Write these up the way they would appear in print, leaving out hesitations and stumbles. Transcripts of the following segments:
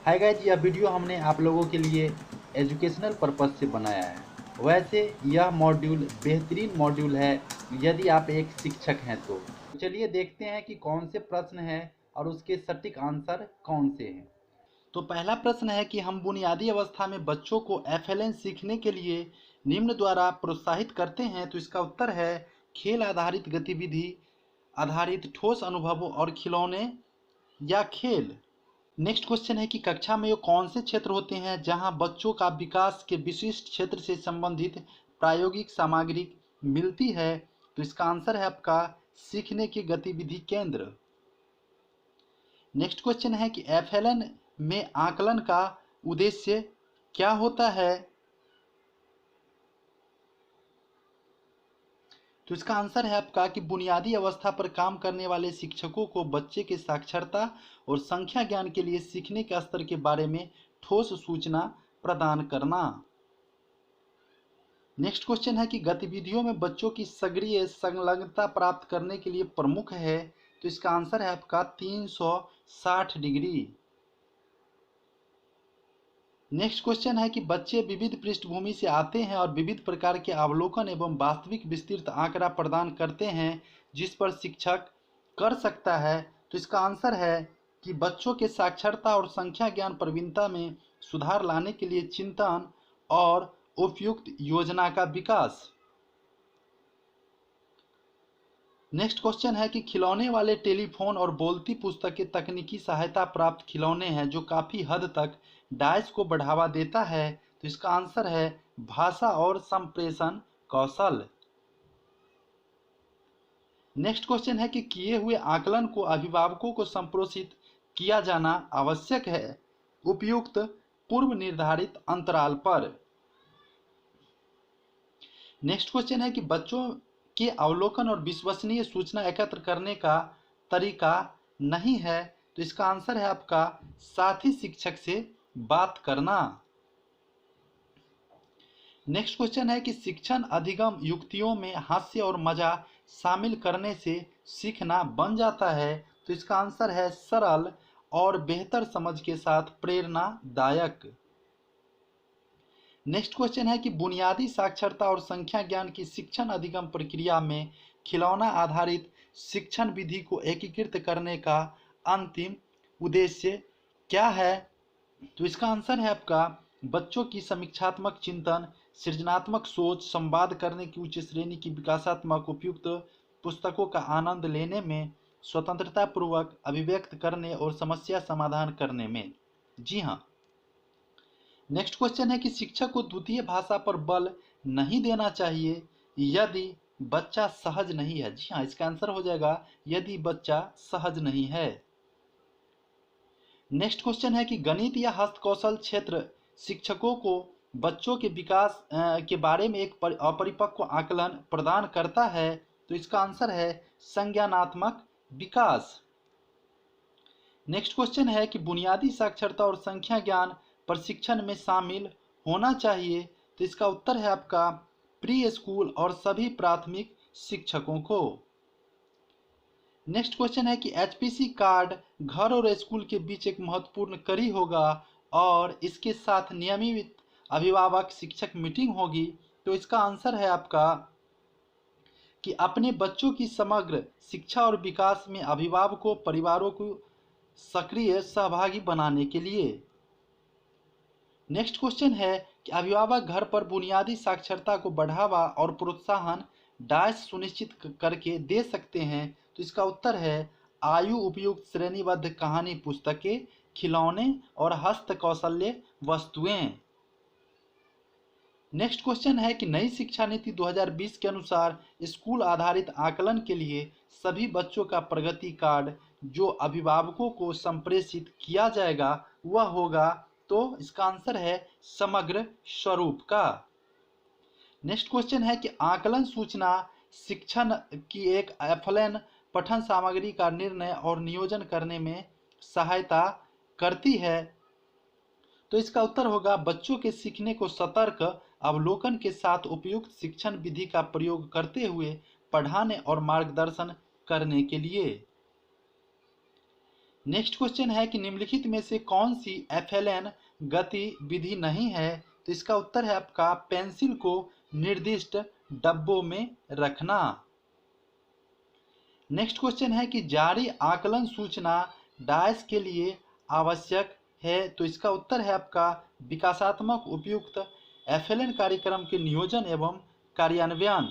Hi guys, यह video हमने आप लोगों के लिए एजुकेशनल पर्पस से बनाया है। वैसे यह मॉड्यूल बेहतरीन मॉड्यूल है यदि आप एक शिक्षक हैं तो। चलिए देखते हैं कि कौन से प्रश्न हैं और उसके सटीक आंसर कौन से हैं। तो पहला प्रश्न है कि हम बुनियादी अवस्था में बच्चों को एफएलएन सीखने के लिए निम्न द्वारा प्रोत्साहित करते हैं। तो इसका उत्तर है खेल आधारित गतिविधि आधारित ठोस अनुभवों और खिलौने या खेल। नेक्स्ट क्वेश्चन है कि कक्षा में वो कौन से क्षेत्र होते हैं जहां बच्चों का विकास के विशिष्ट क्षेत्र से संबंधित प्रायोगिक सामग्री मिलती है। तो इसका आंसर है आपका सीखने की गतिविधि केंद्र। नेक्स्ट क्वेश्चन है कि एफएलएन में आकलन का उद्देश्य क्या होता है। तो इसका आंसर है आपका कि बुनियादी अवस्था पर काम करने वाले शिक्षकों को बच्चे के साक्षरता और संख्या ज्ञान के लिए सीखने के स्तर के बारे में ठोस सूचना प्रदान करना। नेक्स्ट क्वेश्चन है कि गतिविधियों में बच्चों की सक्रिय संलग्नता प्राप्त करने के लिए प्रमुख है। तो इसका आंसर है आपका 360 डिग्री। नेक्स्ट क्वेश्चन है कि बच्चे विविध पृष्ठभूमि से आते हैं और विविध प्रकार के अवलोकन एवं वास्तविक विस्तृत आंकड़ा प्रदान करते हैं जिस पर शिक्षक कर सकता है। तो इसका आंसर है कि बच्चों के साक्षरता और संख्या ज्ञान प्रवीणता में सुधार लाने के लिए चिंतन और उपयुक्त योजना का विकास। नेक्स्ट क्वेश्चन है कि खिलौने वाले टेलीफोन और बोलती पुस्तकें तकनीकी सहायता प्राप्त खिलौने हैं जो काफ़ी हद तक डाइस को बढ़ावा देता है। तो इसका आंसर है भाषा और संप्रेषण कौशल। नेक्स्ट क्वेश्चन है कि किए हुए आकलन को अभिभावकों को संप्रेषित किया जाना आवश्यक है उपयुक्त पूर्व निर्धारित अंतराल पर। नेक्स्ट क्वेश्चन है कि बच्चों के अवलोकन और विश्वसनीय सूचना एकत्र करने का तरीका नहीं है। तो इसका आंसर है आपका साथी शिक्षक से बात करना। नेक्स्ट क्वेश्चन है कि शिक्षण अधिगम युक्तियों में हास्य और मजा शामिल करने से सीखना बन जाता है। तो इसका आंसर है सरल और बेहतर समझ के साथ प्रेरणादायक। नेक्स्ट क्वेश्चन है कि बुनियादी साक्षरता और संख्या ज्ञान की शिक्षण अधिगम प्रक्रिया में खिलौना आधारित शिक्षण विधि को एकीकृत करने का अंतिम उद्देश्य क्या है। तो इसका आंसर है आपका बच्चों की समीक्षात्मक चिंतन सृजनात्मक सोच संवाद करने की उच्च श्रेणी की विकासात्मक उपयुक्त पुस्तकों का आनंद लेने में स्वतंत्रता पूर्वक अभिव्यक्त करने और समस्या समाधान करने में। जी हाँ। नेक्स्ट क्वेश्चन है कि शिक्षक को द्वितीय भाषा पर बल नहीं देना चाहिए यदि बच्चा सहज नहीं है। जी हाँ, इसका आंसर हो जाएगा यदि बच्चा सहज नहीं है। नेक्स्ट क्वेश्चन है कि गणित या हस्तकौशल क्षेत्र शिक्षकों को बच्चों के विकास के बारे में एक अपरिपक्व आकलन प्रदान करता है। तो इसका आंसर है संज्ञानात्मक विकास। नेक्स्ट क्वेश्चन है कि बुनियादी साक्षरता और संख्या ज्ञान प्रशिक्षण में शामिल होना चाहिए। तो इसका उत्तर है आपका प्री स्कूल और सभी प्राथमिक शिक्षकों को। नेक्स्ट क्वेश्चन है कि एचपीसी कार्ड घर और स्कूल के बीच एक महत्वपूर्ण कड़ी होगा और इसके साथ नियमित अभिभावक शिक्षक मीटिंग होगी। तो इसका आंसर है आपका कि अपने बच्चों की समग्र शिक्षा और विकास में अभिभावकों परिवारों को सक्रिय सहभागी बनाने के लिए। नेक्स्ट क्वेश्चन है कि अभिभावक घर पर बुनियादी साक्षरता को बढ़ावा और प्रोत्साहन डाइस सुनिश्चित करके दे सकते हैं। तो इसका उत्तर है आयु उपयुक्त श्रेणीबद्ध कहानी पुस्तकें खिलौने और हस्तकौशल्य वस्तुएं। नेक्स्ट क्वेश्चन है कि नई शिक्षा नीति 2020 के अनुसार स्कूल आधारित आकलन के लिए सभी बच्चों का प्रगति कार्ड जो अभिभावकों को संप्रेषित किया जाएगा वह होगा। तो इसका आंसर है समग्र स्वरूप का। नेक्स्ट क्वेश्चन है कि आकलन सूचना शिक्षण की एक एफएलएन पठन सामग्री का निर्णय और नियोजन करने में सहायता करती है। तो इसका उत्तर होगा बच्चों के सीखने को सतर्क अवलोकन के साथ उपयुक्त शिक्षण विधि का प्रयोग करते हुए पढ़ाने और मार्गदर्शन करने के लिए। नेक्स्ट क्वेश्चन है कि निम्नलिखित में से कौन सी एफएलएन गतिविधि नहीं है? तो इसका उत्तर है आपका पेंसिल को निर्दिष्ट डब्बों में रखना। नेक्स्ट क्वेश्चन है कि जारी आकलन सूचना डायस के लिए आवश्यक है? तो इसका उत्तर है आपका विकासात्मक उपयुक्त एफएलएन कार्यक्रम के नियोजन एवं कार्यान्वयन।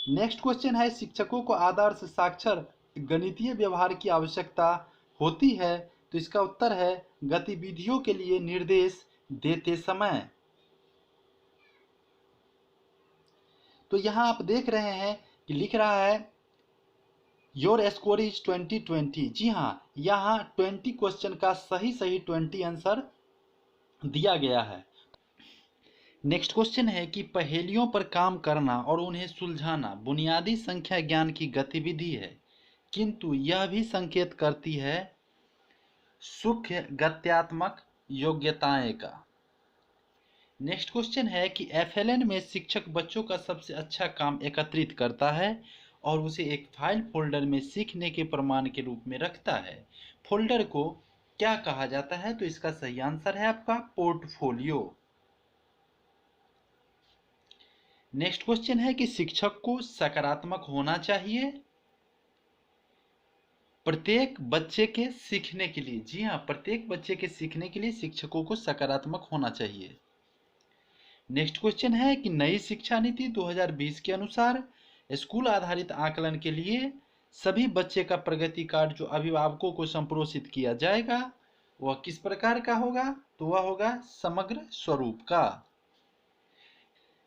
नेक्स्ट क्वेश्चन है शिक्षकों को आदर्श साक्षर गणितीय व्यवहार की आवश्यकता होती है? तो इसका उत्तर है गतिविधियों के लिए निर्देश देते समय। तो यहां आप देख रहे हैं कि लिख रहा है योर स्कोर इज 2020। जी हाँ, यहाँ 20 क्वेश्चन का सही 20 आंसर दिया गया है। नेक्स्ट क्वेश्चन है कि पहेलियों पर काम करना और उन्हें सुलझाना बुनियादी संख्या ज्ञान की गतिविधि है, किंतु यह भी संकेत करती है सूक्ष्म गत्यात्मक योग्यताएं का। नेक्स्ट क्वेश्चन है कि एफएलएन में शिक्षक बच्चों का सबसे अच्छा काम एकत्रित करता है और उसे एक फाइल फोल्डर में सीखने के प्रमाण के रूप में रखता है। फोल्डर को क्या कहा जाता है? तो इसका सही आंसर है आपका पोर्टफोलियो। नेक्स्ट क्वेश्चन है कि शिक्षक को सकारात्मक होना चाहिए प्रत्येक बच्चे के सीखने के लिए। जी हाँ, प्रत्येक बच्चे के सीखने के लिए शिक्षकों को सकारात्मक होना चाहिए। नेक्स्ट क्वेश्चन है कि नई शिक्षा नीति 2020 के अनुसार स्कूल आधारित आकलन के लिए सभी बच्चे का प्रगति कार्ड जो अभिभावकों को संप्रेषित किया जाएगा वह किस प्रकार का होगा? तो वह होगा समग्र स्वरूप का।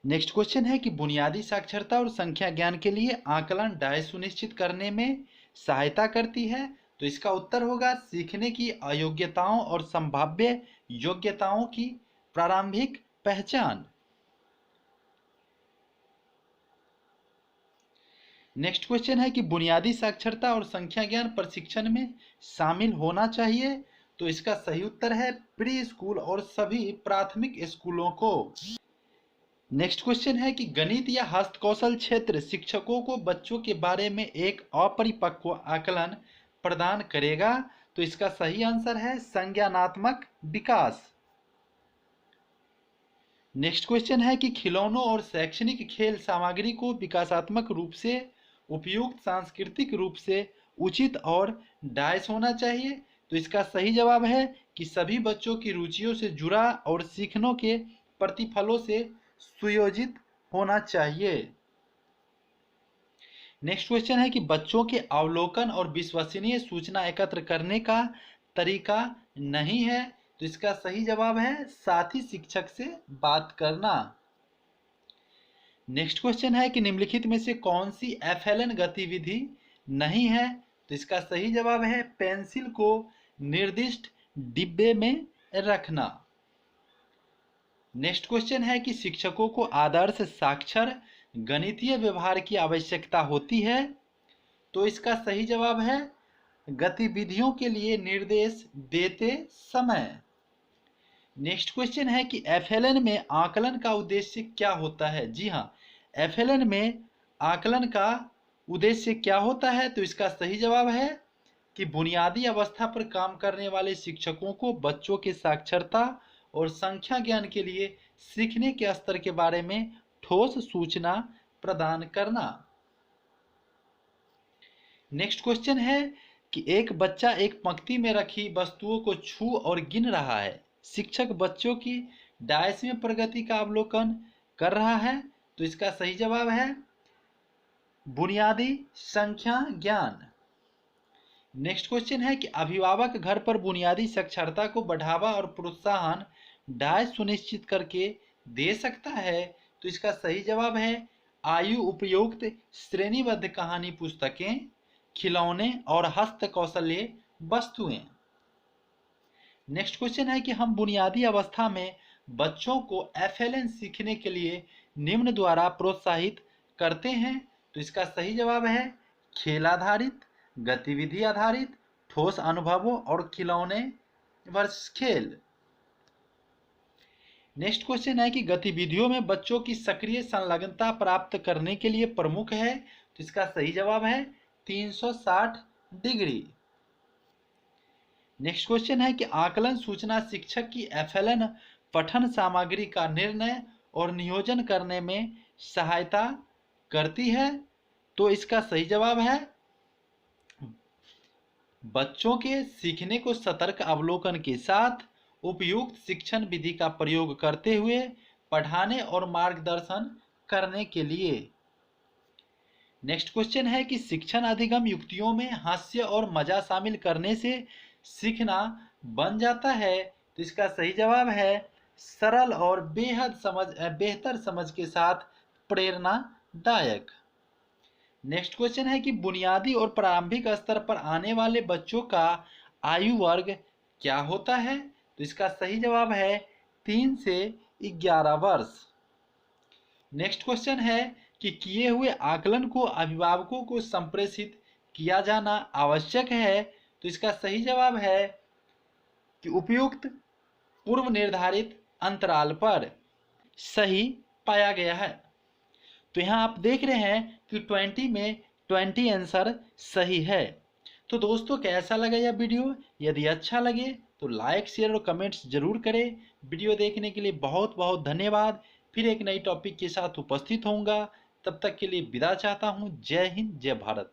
नेक्स्ट क्वेश्चन है कि बुनियादी साक्षरता और संख्या ज्ञान के लिए आकलन डाय सुनिश्चित करने में सहायता करती है? तो इसका उत्तर होगा सीखने की अयोग्यताओं और संभाव्य योग्यताओं की प्रारंभिक पहचान। नेक्स्ट क्वेश्चन है कि बुनियादी साक्षरता और संख्या ज्ञान प्रशिक्षण में शामिल होना चाहिए? तो इसका सही उत्तर है प्री स्कूल और सभी प्राथमिक स्कूलों को। नेक्स्ट क्वेश्चन है कि गणित या हस्तकौशल क्षेत्र शिक्षकों को बच्चों के बारे में एक अपरिपक्व आकलन प्रदान करेगा? तो इसका सही आंसर है संज्ञानात्मक विकास। नेक्स्ट क्वेश्चन है कि खिलौनों और शैक्षणिक खेल सामग्री को विकासात्मक रूप से उपयुक्त, सांस्कृतिक रूप से उचित और डायस होना चाहिए? तो इसका सही जवाब है कि सभी बच्चों की रुचियों से जुड़ा और सीखने के प्रतिफलों से सुयोजित होना चाहिए। नेक्स्ट क्वेश्चन है कि बच्चों के अवलोकन और विश्वसनीय सूचना एकत्र करने का तरीका नहीं है? तो इसका सही जवाब है साथी शिक्षक से बात करना। नेक्स्ट क्वेश्चन है कि निम्नलिखित में से कौन सी एफएलएन गतिविधि नहीं है? तो इसका सही जवाब है पेंसिल को निर्दिष्ट डिब्बे में रखना। नेक्स्ट क्वेश्चन है कि शिक्षकों को आदर्श साक्षर गणितीय व्यवहार की आवश्यकता होती है? तो इसका सही जवाब है गतिविधियों के लिए निर्देश देते समय। नेक्स्ट क्वेश्चन है कि एफएलएन में आकलन का उद्देश्य क्या होता है? जी हाँ, एफएलएन में आकलन का उद्देश्य क्या होता है? तो इसका सही जवाब है कि बुनियादी अवस्था पर काम करने वाले शिक्षकों को बच्चों के साक्षरता और संख्या ज्ञान के लिए सीखने के स्तर के बारे में ठोस सूचना प्रदान करना। नेक्स्ट क्वेश्चन है कि एक बच्चा एक पंक्ति में रखी वस्तुओं को छू और गिन रहा है। शिक्षक बच्चों की डायस में प्रगति का अवलोकन कर रहा है? तो इसका सही जवाब है बुनियादी संख्या ज्ञान। नेक्स्ट क्वेश्चन है कि अभिभावक घर पर बुनियादी साक्षरता को बढ़ावा और प्रोत्साहन डायस सुनिश्चित करके दे सकता है? तो इसका सही जवाब है आयु उपयुक्त श्रेणीबद्ध कहानी पुस्तकें, खिलौने और हस्तकौशल्य वस्तुएं। नेक्स्ट क्वेश्चन है कि हम बुनियादी अवस्था में बच्चों को एफएलएन सीखने के लिए निम्न द्वारा प्रोत्साहित करते हैं? तो इसका सही जवाब है खेल आधारित, गतिविधि आधारित, ठोस अनुभवों और खिलौने वर्सेस खेल। नेक्स्ट क्वेश्चन है कि गतिविधियों में बच्चों की सक्रिय संलग्नता प्राप्त करने के लिए प्रमुख है? तो इसका सही जवाब है 360 डिग्री। नेक्स्ट क्वेश्चन है कि आकलन सूचना शिक्षक की एफएलएन पठन सामग्री का निर्णय और नियोजन करने में सहायता करती है। तो इसका सही जवाब है बच्चों के सीखने को सतर्क अवलोकन के साथ उपयुक्त शिक्षण विधि का प्रयोग करते हुए पढ़ाने और मार्गदर्शन करने के लिए। नेक्स्ट क्वेश्चन है कि शिक्षण अधिगम युक्तियों में हास्य और मजा शामिल करने से सीखना बन जाता है। तो इसका सही जवाब है सरल और बेहतर समझ के साथ प्रेरणादायक। नेक्स्ट क्वेश्चन है कि बुनियादी और प्रारंभिक स्तर पर आने वाले बच्चों का आयु वर्ग क्या होता है। तो इसका सही जवाब है 3 से 11 वर्ष। नेक्स्ट क्वेश्चन है कि किए हुए आकलन को अभिभावकों को संप्रेषित किया जाना आवश्यक है। तो इसका सही जवाब है कि उपयुक्त पूर्व निर्धारित अंतराल पर सही पाया गया है। तो यहाँ आप देख रहे हैं कि 20 में 20 आंसर सही है। तो दोस्तों कैसा लगा यह वीडियो? यदि अच्छा लगे तो लाइक शेयर और कमेंट्स जरूर करें। वीडियो देखने के लिए बहुत बहुत धन्यवाद। फिर एक नई टॉपिक के साथ उपस्थित होऊंगा। तब तक के लिए विदा चाहता हूँ। जय हिंद, जय भारत।